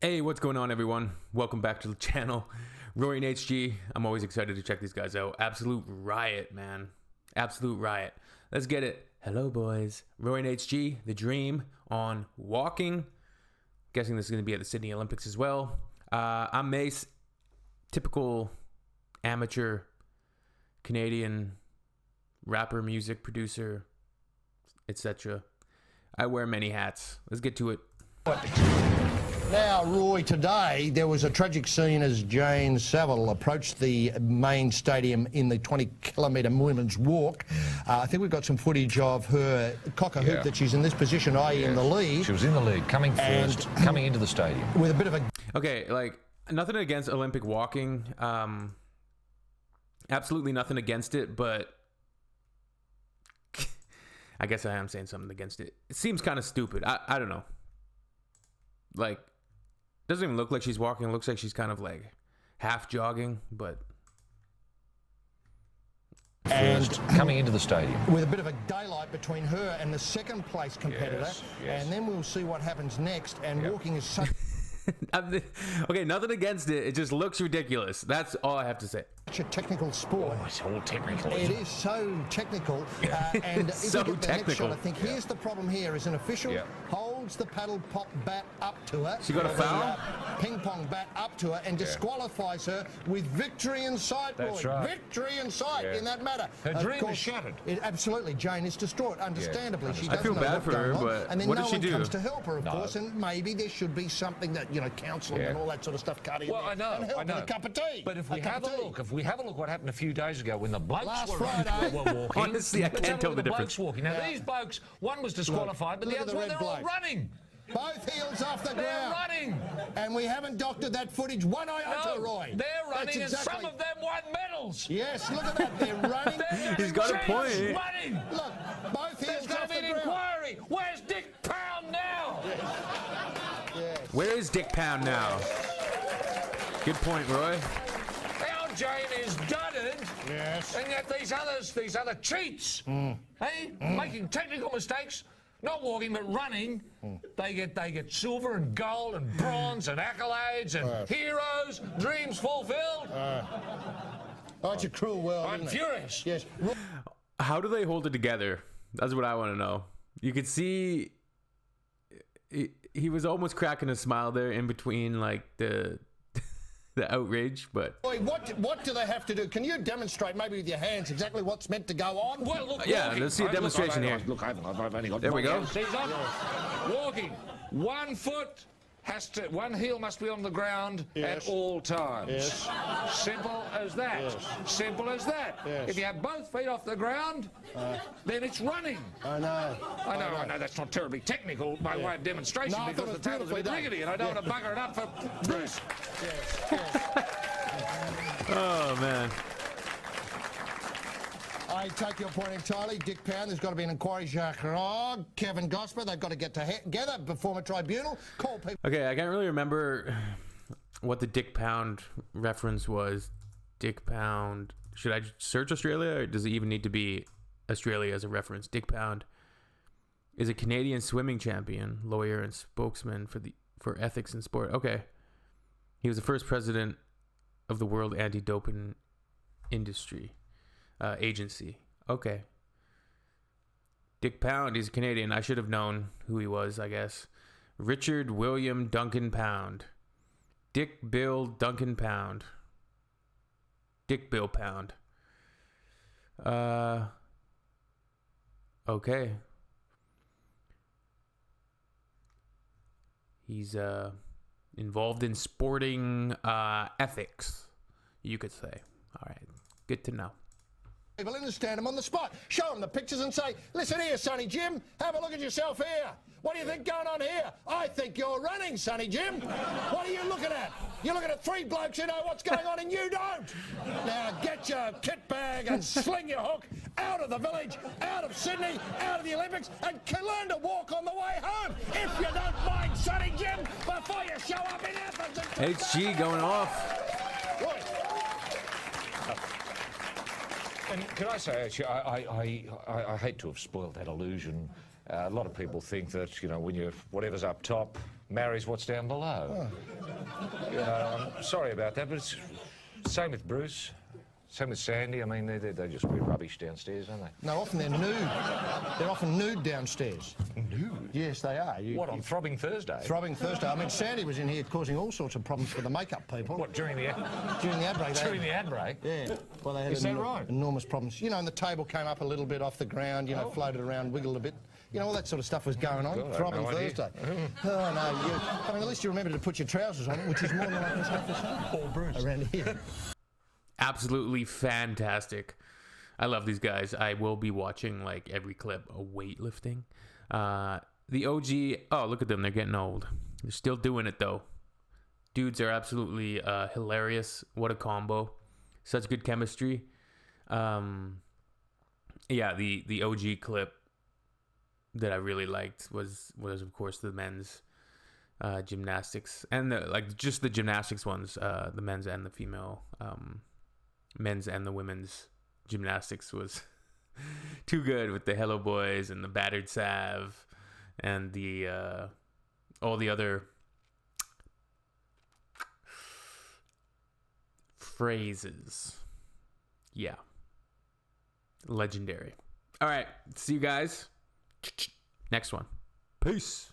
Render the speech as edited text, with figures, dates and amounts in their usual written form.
Hey, what's going on, everyone? Welcome back to the channel. Rory and HG. I'm always excited to check these guys out. Absolute riot, man. Absolute riot. Let's get it. Hello, boys. Rory and HG, the dream on walking. Guessing this is going to be at the Sydney Olympics as well. I'm Mace, typical amateur Canadian rapper, music producer, etc. I wear many hats. Let's get to it. Now, Roy, today there was a tragic scene as Jane Saville approached the main stadium in the 20-kilometre women's walk. I think we've got some footage of her cock-a-hoop that she's in this position, i.e. in the lead. She was in the lead, coming first, coming into the stadium. With a bit of a... Okay, like, nothing against Olympic walking. Absolutely nothing against it, but I guess I am saying something against it. It seems kind of stupid. I don't know. Like, doesn't even look like she's walking. It looks like she's kind of like half jogging, but... And coming into the stadium. With a bit of a daylight between her and the second place competitor. Yes. And then we'll see what happens next. And walking is such... Okay, nothing against it. It just looks ridiculous. That's all I have to say. Such a technical sport. Oh, it's all technical. It is so technical. And if so you get the technical. next shot, I think here's the problem here is an official holds the paddle pop bat up to her. She got a foul? Ping pong bat up to her and disqualifies her with victory in sight, That's boy. right. Victory in sight in that matter. Her dream is shattered. Absolutely. Jane is distraught, understandably. She I doesn't feel know bad what's for her, going on. but and then what no does she one do? comes to help her, of course, and maybe there should be something that, you know, counselling and all that sort of stuff cut in Well, there. I know, and help I know. with a cup of tea. But if we have a look, what happened a few days ago when the blokes Last were Friday. walking. Honestly, I Let's can't have a tell look the at the difference. blokes walking. Now, these blokes, one was disqualified, but the Look at other the one, red they're all bloke. running. Both heels off the They're ground. running. And we haven't doctored that footage one iota, No, Roy. they're running, That's exactly... and some of them won medals. Yes, look at that. They're running. He's got a point. Running. Look, both There's heels going off to be the an ground. inquiry. Where's Dick Pound now? Yes. Where is Dick Pound now? Good point, Roy. Our Jane is dudded. Yes. And yet these other cheats, making technical mistakes, not walking but running, they get silver and gold and bronze and accolades and heroes, dreams fulfilled. Oh, it's a cruel world, I'm isn't it? furious. Yes. How do they hold it together? That's what I want to know. You could see he was almost cracking a smile there in between, like, the outrage, but... Boy, what do they have to do? Can you demonstrate, maybe with your hands, exactly what's meant to go on? Well, look, Yeah, walking. let's see a demonstration here. Look, I've only got There we go. He's on. Walking. One heel must be on the ground at all times. Yes. Simple as that. Yes. Simple as that. Yes. If you have both feet off the ground, then it's running. I know. I know that's not terribly technical by way of demonstration, No, I thought because it the was table's a bit beautifully rickety and I don't want to bugger it up for Bruce. Oh, man. I take your point entirely. Dick Pound, there's got to be an inquiry. Jacques Rogge, Kevin Gosper, they've got to get together, perform a tribunal, call people. Okay, I can't really remember what the Dick Pound reference was. Dick Pound. Should I search Australia, or does it even need to be Australia as a reference? Dick Pound is a Canadian swimming champion, lawyer, and spokesman for ethics in sport. Okay. He was the first president of the World Anti-Doping Industry Agency. Okay. Dick Pound, he's Canadian. I should have known who he was, I guess. Richard William Duncan Pound. Dick Bill Duncan Pound. Dick Bill Pound. Okay. He's involved in sporting ethics, you could say. All right. Good to know. People in the stand them on the spot. Show them the pictures and say, listen here, Sonny Jim, have a look at yourself here. What do you think going on here? I think you're running, Sonny Jim. What are you looking at? You're looking at three blokes who know what's going on and you don't. Now get your kit bag and sling your hook out of the village, out of Sydney, out of the Olympics, and learn to walk on the way home. If you don't mind, Sonny Jim, before you show up in Athens. HG going off. And can I say, actually, I hate to have spoiled that illusion. A lot of people think that, you know, when you're whatever's up top, marries what's down below. You know, I'm sorry about that, but it's same with Bruce. Same with Sandy. I mean, they just wear rubbish downstairs, don't they? No, often they're nude. They're often nude downstairs. Nude? Yes, they are. What, on Throbbing Thursday? Throbbing Thursday. I mean, Sandy was in here causing all sorts of problems for the makeup people. What, during the ad break? During the ad break? Yeah. Well, they had Is that right? enormous problems. You know, and the table came up a little bit off the ground, you know, floated around, wiggled a bit. You know, all that sort of stuff was going on. God, Throbbing no Thursday. Oh, no. I mean, at least you remember to put your trousers on, which is more than I can say for some. Paul Bruce. Around here. Absolutely fantastic. I love these guys. I will be watching like every clip of weightlifting. The OG, oh, look at them. They're getting old. They're still doing it though. Dudes are absolutely hilarious. What a combo. Such good chemistry. Yeah, the OG clip that I really liked was of course the men's gymnastics, and just the gymnastics ones, the men's and the female, men's and the women's gymnastics was too good, with the Hello Boys and the battered salve and the all the other phrases. Yeah, legendary. All right, see you guys next one. Peace.